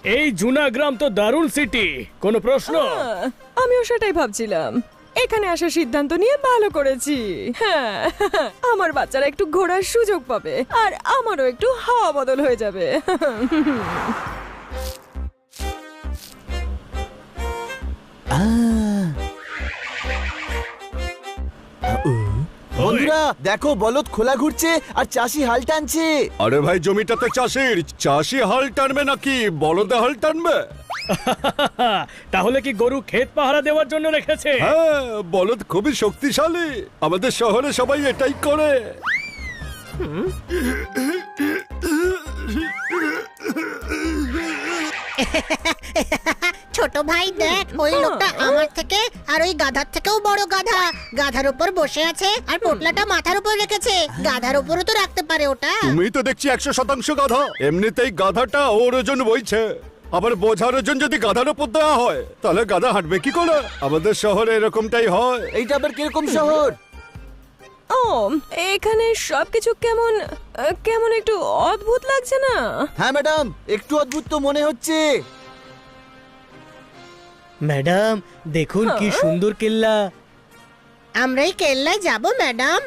এই জুনাগ্রাম তো দারুণ সিটি, কোনো প্রশ্ন? আমিও সেটাই ভাবছিলাম। এখানে আসার সিদ্ধান্ত নিয়ে ভালো করেছি। হ্যাঁ, আমার বাচ্চারা একটু ঘোরার সুযোগ পাবে আর আমারও একটু হাওয়া বদল হয়ে যাবে। বন্ধুরা দেখো, বলদ খোলা ঘুরছে আর চাষি হাল টানছে। আরে ভাই, জমিটা তো চাষির, চাষি হাল টানবে নাকি বলদে হাল টানবে? তাহলে কি গরু ক্ষেত পাহারা দেওয়ার জন্য রেখেছে? হ্যাঁ, বলদ খুবই শক্তিশালী, আমাদের শহরে সবাই এটাই করে। ছোট ভাই দেখ, ওই লোকটা আমার থেকে আর ওই গাধার থেকেও বড় গাধা। গাধার উপর বসে আছে আর পোটলাটা মাথার উপর রেখেছে। গাধার উপরও তো রাখতে পারে ওটা। তুমি তো দেখছি 100% গাধা। এমনিতেই গাধাটা ওর ওজন বইছে, আবার বোঝার ওজন যদি গাধার উপর দেওয়া হয় তাহলে গাধা হাঁটবে কি করে? আমাদের শহরে এরকমটাই হয়। এইটা আবার কিরকম শহর? ও, এখানে সবকিছু কেমন কেমন একটু অদ্ভুত লাগছে না? হ্যাঁ ম্যাডাম, একটু অদ্ভুত তো মনে হচ্ছে। ম্যাডাম দেখুন কি সুন্দর কেল্লা। আমরা এই কেল্লায় যাব ম্যাডাম?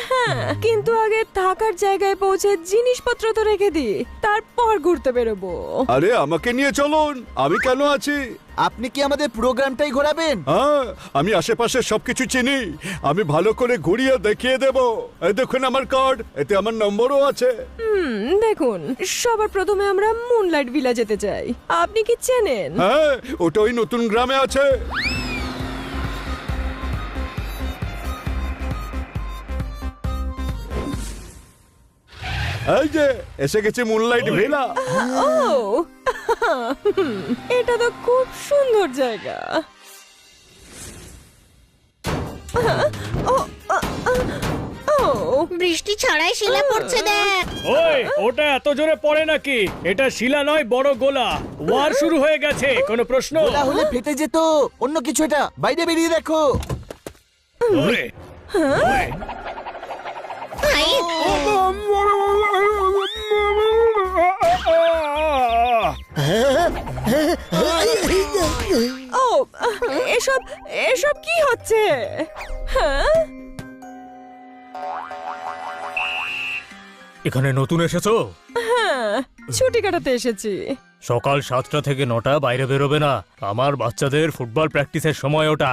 হ্যাঁ, কিন্তু আগে থাকার জায়গায় পৌঁছে জিনিসপত্র তো রেখে দি, তারপর ঘুরতে বেরোবো। আরে আমাকে নিয়ে চলুন, আমি কেন আছি। আপনি কি আমাদের প্রোগ্রামটাই ঘোরাবেন? হ্যাঁ, আমি আশেপাশে সবকিছু চিনি, আমি ভালো করে ঘুরিয়ে দেখিয়ে দেব। এই দেখুন আমার কার্ড, এতে আমার নম্বরও আছে। দেখুন, সবার প্রথমে আমরা মুনলাইট ভিলা যেতে চাই। আপনি কি চেনেন? হ্যাঁ, ওটা ওই নতুন গ্রামে আছে। এই যে এসে গেছে মুনলাইট ভিলা। ও, এটা তো খুব সুন্দর জায়গা। বৃষ্টি ছাড়াই শিলা পড়ছে দেখ। ওই, ওটা এত জোরে পড়ে নাকি? এটা শিলা নয়, বড় গোলা। ওয়ার শুরু হয়ে গেছে, কোনো প্রশ্ন? তাহলে ফেটে যেত। অন্য কিছু, এটা বাইরে বেরিয়ে দেখো। ওই, ওই। ভাই, ও, এসব এসব কি হচ্ছে? হ্যাঁ, এখানে নতুন এসেছো? হ্যাঁ, ছুটি কাটাতে এসেছি। সকাল 7টা থেকে 9টা বাইরে বেরোবে না, আমার বাচ্চাদের ফুটবল প্র্যাকটিসের সময় ওটা।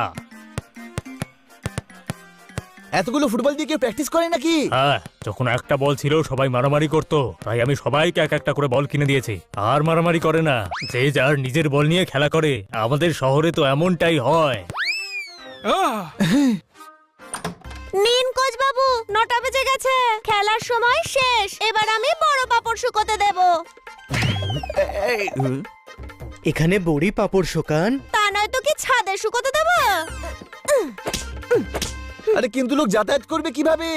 এতগুলো ফুটবল দিয়ে কেউ প্র্যাকটিস করে নাকি? হ্যাঁ, যখন একটা বল ছিল সবাই মারামারি করতো, তাই আমি সবাইকে এক একটা করে বল কিনে দিয়েছি। আর মারামারি করে না, যে যার নিজের বল নিয়ে খেলা করে। আমাদের শহরে তো এমনটাই হয়। নিন কোচ বাবু, 9টা বেজে গেছে, খেলার সময় শেষ। এবার আমি বড় পাপড় শুকোতে দেব। এখানে বড়ি পাপড় শোকান। তা নয় তো কি ছাদে শুকোতে দেব? আরে কিন্তু লোক যাতায়াত করবে কিভাবে?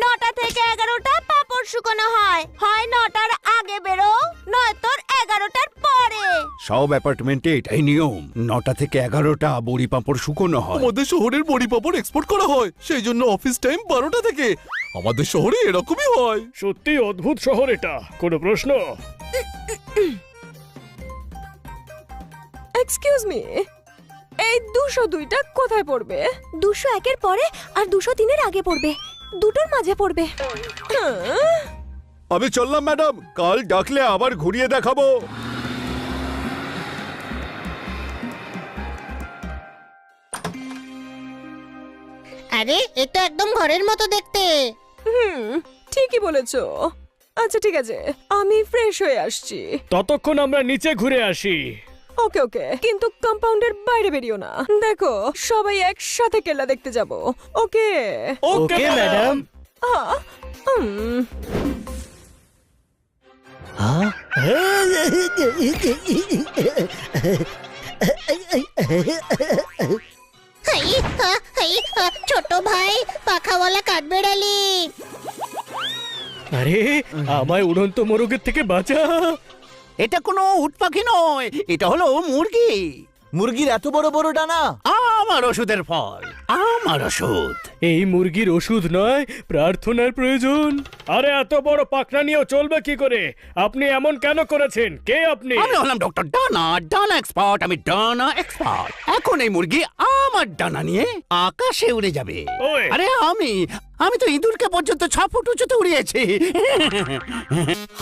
9টা থেকে 11টা পাপড় শুকোনো হয়। হয় 9টার আগে বেরো, নয়তো 11টার পরে। সব অ্যাপার্টমেন্টে এটাই নিয়ম, 9টা থেকে 11টা বড়ি পাঁপড় শুকনো হয়। আমাদের শহরের বড়ি পাপড় এক্সপোর্ট করা হয়, সেই জন্য অফিস টাইম 12টা থেকে। আমাদের শহরে এরকমই হয়। সত্যি অদ্ভুত শহর এটা, কোনো প্রশ্ন? এক্সকিউজ মি, এই 202টা কোথায় পড়বে? 201-এর পরে আর 203-এর আগে পড়বে, দুটোর মাঝে পড়বে। আমি চললাম ম্যাডাম, কাল ডাকলে আবার ঘুরিয়ে দেখাবো। আরে, এ তো একদম ঘরের মতো দেখতে। ঠিকই বলেছো। আচ্ছা ঠিক আছে, আমি ফ্রেশ হয়ে আসছি। ততক্ষণ আমরা নিচে ঘুরে আসি। ওকে ওকে, কিন্তু কম্পাউন্ডের বাইরে বেরিও না। দেখো, সবাই একসাথে কেল্লা দেখতে যাব। ওকে? Okay madam. ছোট ভাই, পাখাওয়ালা কাঠবেড়ালি। আরে, আমায় উড়ন্ত মোরগের থেকে বাঁচা। এটা কোনো উট পাখি নয়, এটা হলো মুরগি। মুরগির এত বড় বড় ডানা? আমার ওষুধের ফল, আমার ওষুধ। এই মুরগির ওষুধ নয়, প্রার্থনার প্রয়োজন। আরে এত বড় পাখনা নিয়েও চলবে কি করে? আপনি এমন কেন করেছেন? কে আপনি? আমি হলাম ডক্টর ডানা, ডানা এক্সপার্ট। আমি ডানা এক্সপার্ট। এখন এই মুরগি আমার ডানা নিয়ে আকাশে উড়ে যাবে। ওই। আরে আমি তো ইঁদুরকে পর্যন্ত 6 ফুট উঁচুতে উড়িয়েছি।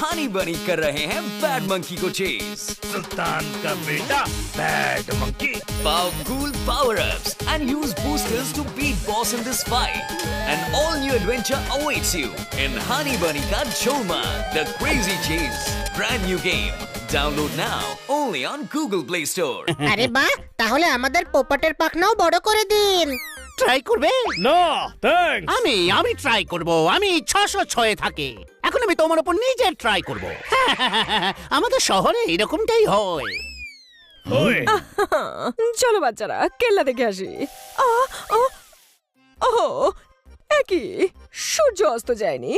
हनी बनी कर रहे हैं बैड मंकी को चेज। सुल्तान का बेटा bad monkey. Powerful power-ups and use boosters to beat boss in this fight. An all-new adventure awaits you in Honey Bunny Ka Choma, The Crazy Chase. Brand new game. Download now only on Google Play Store. আরে বাহ, তাহলে আমাদের পোপটের পাখনাও বড় করে দিন। Try করবে? না thanks. আমি ট্রাই করব। আমি 606 থাকি। এখন আমি তোমার উপর নিজে ট্রাই করব। আমাদের শহরে এরকমটাই হয়। ওই চলো বাচ্চারা কেল্লা দেখে আসি। একই সূর্য অস্ত যায়নি,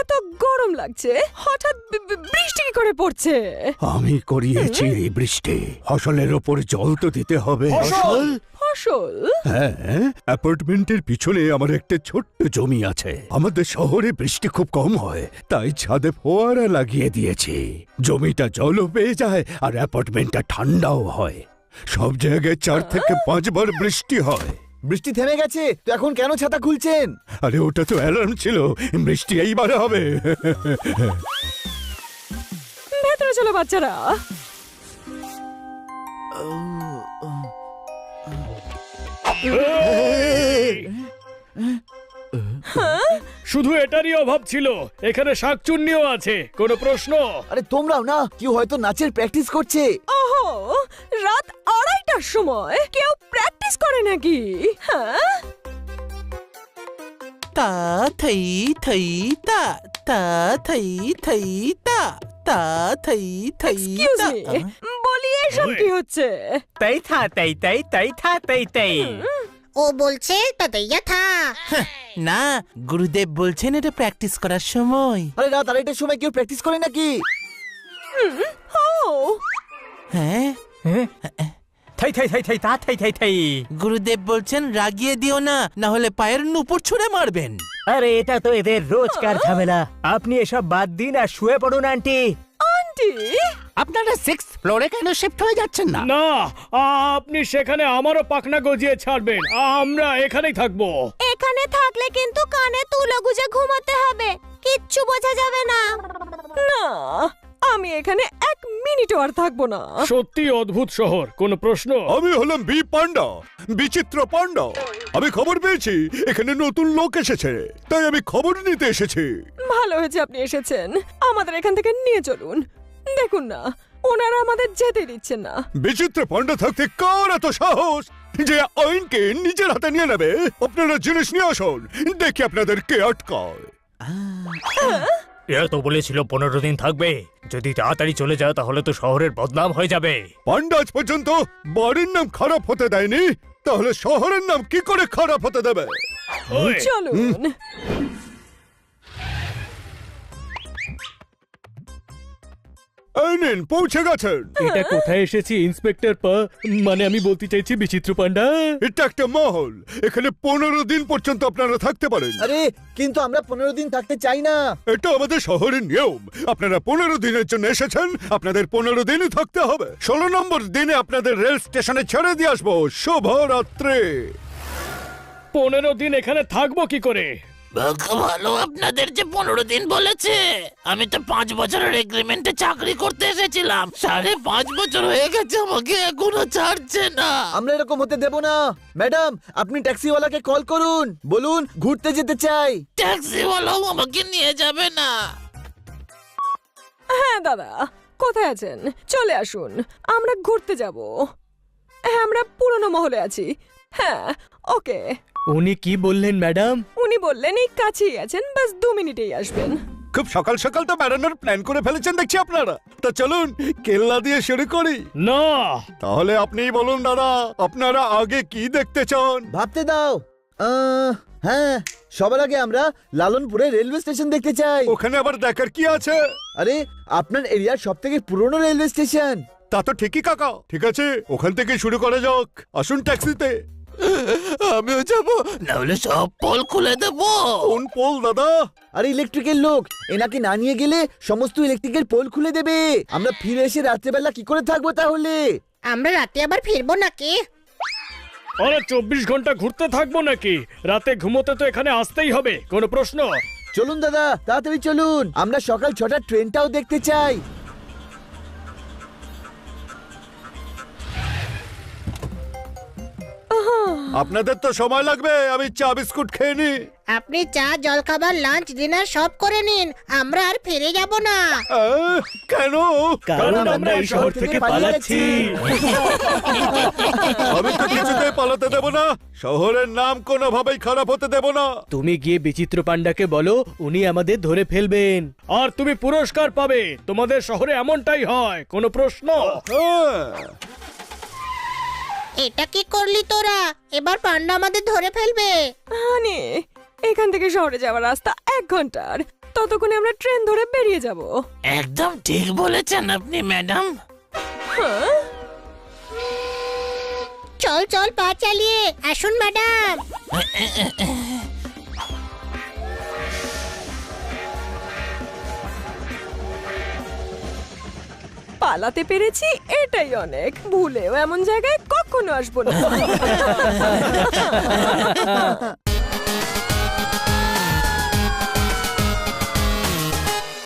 এত গরম লাগছে, হঠাৎ বৃষ্টি কি করে পড়ছে? আমি করিয়েছি এই বৃষ্টি। ফসলের ওপর জল তো দিতে হবে। ফসল? হ্যাঁ, অ্যাপার্টমেন্টের পিছনে আমার একটা ছোট্ট জমি আছে। আমাদের শহরে বৃষ্টি খুব কম হয়, তাই ছাদে ফোয়ারা লাগিয়ে দিয়েছি। জমিটা জলও পেয়ে যায় আর অ্যাপার্টমেন্টটা ঠান্ডাও হয়। সব জায়গায় 4 থেকে 5 বার বৃষ্টি হয়। বৃষ্টি থেমে গেছে তো এখন কেন ছাতা খুলছেন? আরে ওটা তো অ্যালার্ম ছিল, বৃষ্টি এইবারে হবে। ভেতরে চলো বাচ্চারা। শুধু এটারই অভাব ছিল, এখানে শাকচুন্নিও আছে। কোনো প্রশ্ন? আরে তোমরাও না, কেউ হয়তো নাচের প্র্যাকটিস করছে। ওহো, রাত 2:30টার সময় কেউ প্র্যাকটিস করে নাকি? হ্যাঁ, তা থই থই তা তা থই থই তা তা থই থই এক্সকিউজ তা। মি, বলি এসব কি হচ্ছে? তাই থা তাই তাই তাই থা তাই তাই। ও বলছে তাইয়া থা। না, গুরুদেব বলছেন এটা প্র্যাকটিস করার সময়। আরে রাত 2:30টার সময় কেউ প্র্যাকটিস করে নাকি? ও হ্যাঁ, থাই থাই থাই থাই তা থাই থাই থাই। গুরুদেব বলছেন রাগিয়ে দিও না, না হলে পায়ের নুপুর ছুঁড়ে মারবেন। আরে এটা তো এদের রোজকার ঝামেলা। আপনি এসব বাদ দিন আর শুয়ে পড়ুন আন্টি। আন্টি, আপনারা 6th ফ্লোরে কেন শিফট হয়ে যাচ্ছেন না? না, আপনি সেখানে আমারও পাখনা গজিয়ে ছাড়বেন। আমরা এখানেই থাকবো। এখানে থাকলে কিন্তু কানে তুলো গুজে ঘুমাতে হবে, কিচ্ছু বোঝা যাবে না। না, আমি এখানে 1 মিনিটও আর থাকবো না। সত্যি অদ্ভুত শহর। কোনো প্রশ্ন? আমি হলাম বি পান্ডা, বিচিত্র পান্ডা। আমি খবর পেয়েছি এখানে নতুন লোক এসেছে, তাই আমি খবর নিতে এসেছি। ভালো হয়েছে আপনি এসেছেন। আমাদের এখান থেকে নিয়ে চলুন। দেখুন না, ওনারা আমাদের যেতে দিচ্ছেন না। বিচিত্র পান্ডা থাকতে কার এত সাহস যে আইনকে নিজের হাতে নিয়ে নেবে? আপনারা জিনিস নিয়ে আসুন, দেখি আপনাদের কে আটকায়। এরা তো বলেছিল 15 দিন থাকবে। যদি তাড়াতাড়ি চলে যায় তাহলে তো শহরের বদনাম হয়ে যাবে। পান্ডা আজ পর্যন্ত বাড়ির নাম খারাপ হতে দেয়নি, তাহলে শহরের নাম কি করে খারাপ হতে দেবে? ওই, চলুন। এই নিন, পৌঁছে গেছেন। এটা কোথায় এসেছি ইন্সপেক্টর মানে আমি বলতে চাইছি বিচিত্র পান্ডা। এটা একটা মহল, এখানে 15 দিন পর্যন্ত আপনারা থাকতে পারেন। আরে কিন্তু আমরা 15 দিন থাকতে চাই না। এটা আমাদের শহরের নিয়ম। আপনারা 15 দিনের জন্য এসেছেন, আপনাদের 15 দিনই থাকতে হবে। 16 নম্বর দিনে আপনাদের রেল স্টেশনে ছেড়ে দিয়ে আসবো। শুভরাত্রি। 15 দিন এখানে থাকবো কি করে? ভালো আপনাদের যে 15 দিন বলেছে। আমি তো 5 বছরের এগ্রিমেন্টে চাকরি করতে এসেছিলাম। 5.5 বছর হয়ে গেছে, আমাকে এখনো ছাড়ছে না। আমরা এরকম হতে দেব না। ম্যাডাম, আপনি ট্যাক্সিওয়ালাকে কল করুন, বলুন ঘুরতে যেতে চাই। ট্যাক্সিওয়ালাও আমাকে নিয়ে যাবে না। হ্যাঁ দাদা, কোথায় আছেন? চলে আসুন, আমরা ঘুরতে যাব। হ্যাঁ, আমরা পুরনো মহলে আছি। হ্যাঁ, ওকে। উনি কি বললেন ম্যাডাম? উনি বললেন এই কাছেই আছেন, বাস 2 মিনিটেই আসবেন। খুব সকাল সকাল তো বেড়ানোর প্ল্যান করে ফেলেছেন দেখছি আপনারা। তা চলুন কেল্লা দিয়ে শুরু করি। না, তাহলে আপনিই বলুন দাদা, আপনারা আগে কি দেখতে চান? ভাবতে দাও। হ্যাঁ, সবার আগে আমরা লালনপুরে রেলওয়ে স্টেশন দেখতে চাই। ওখানে আবার দেখার কি আছে? আরে আপনার এরিয়ার সবথেকে পুরনো রেলওয়ে স্টেশন। তা তো ঠিকই কাকা। ঠিক আছে, ওখান থেকে শুরু করা যাক। আসুন ট্যাক্সিতে। আমিও যাবো। নাহলে সব পোল খুলে দেবো। কোন পোল দাদা? আরে ইলেকট্রিকের লোক, এনাকে না নিয়ে গেলে সমস্ত ইলেকট্রিকের পোল খুলে দেবে। আমরা ফিরে এসে রাত্রেবেলা কি করে থাকবো তাহলে? আমরা রাতে আবার ফিরবো নাকি? আরে 24 ঘন্টা ঘুরতে থাকবো নাকি? রাতে ঘুমোতে তো এখানে আসতেই হবে, কোনো প্রশ্ন? চলুন দাদা, তাড়াতাড়ি চলুন, আমরা সকাল 6টার ট্রেনটাও দেখতে চাই। আপনাদের তো সময় লাগবে, আমি চা বিস্কুট খেয়ে নি। আপনি চা, জলখাবার, লাঞ্চ, ডিনার সব করে নিন, আমরা আর ফিরে যাব না। কেন? কারণ আমরা এই শহর থেকে পালাচ্ছি। আমি তো কিছুতেই পালাতে দেব না। শহরের নাম কোনোভাবেই খারাপ হতে দেব না। তুমি গিয়ে বিচিত্র পান্ডাকে বলো, উনি আমাদের ধরে ফেলবেন আর তুমি পুরস্কার পাবে। তোমাদের শহরে এমনটাই হয়, কোনো প্রশ্ন? এটা কি করলি তোরা? এবার পান্ডা আমাদের ধরে ফেলবে। হানি, এখান থেকে শহরে যাওয়ার রাস্তা 1 ঘন্টার। ততক্ষণে আমরা ট্রেন ধরে বেরিয়ে যাব। একদম ঠিক বলেছেন আপনি ম্যাডাম। চল চল, পা চালিয়ে আসুন ম্যাডাম। পালাতে পেরেছি, এটাই অনেক। ভুলেও এমন জায়গায় কখনো আসবো না।